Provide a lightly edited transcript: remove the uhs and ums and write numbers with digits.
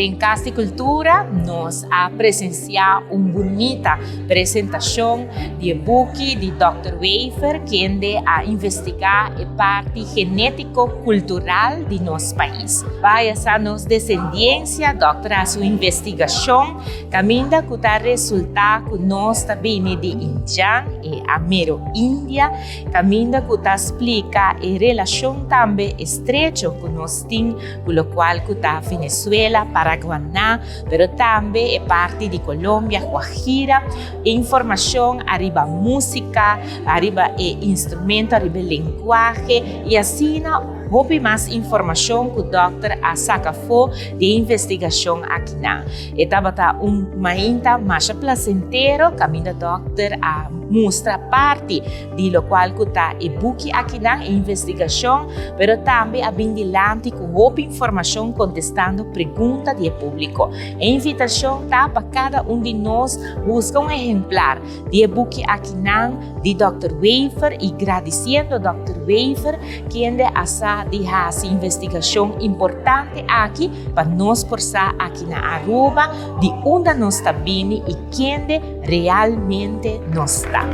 En Casa de Cultura nos ha presenciado una bonita presentación de buque de Dr. Wefer, quien ha investigado la parte genético-cultural de nuestro país. Vaya a nos descendencia, doctora, su investigación, caminda que está resultado que nos viene de India y Amero India, caminda que está explica la relación también estrecha que nos tiene, con lo cual que está Venezuela, Paraguaná, pero también es parte de Colombia, Guajira, información, arriba música, arriba instrumento, arriba lenguaje, y así houve mais informação que o doutor a sacafou de investigação aqui na. Estava ainda mais placentero, caminho doutor a mostra parte de lo qual que está e buque aqui na investigação, pero também a bindilante com houve informação contestando perguntas do público. A invitação está para cada de nós buscar exemplar de buque aqui na de Dr. Wefer e agradecendo Dr. Wefer que ainda dejar essa investigação importante aqui para nós forçar aqui na Aruba de onde nós está vindo e quem realmente nós está.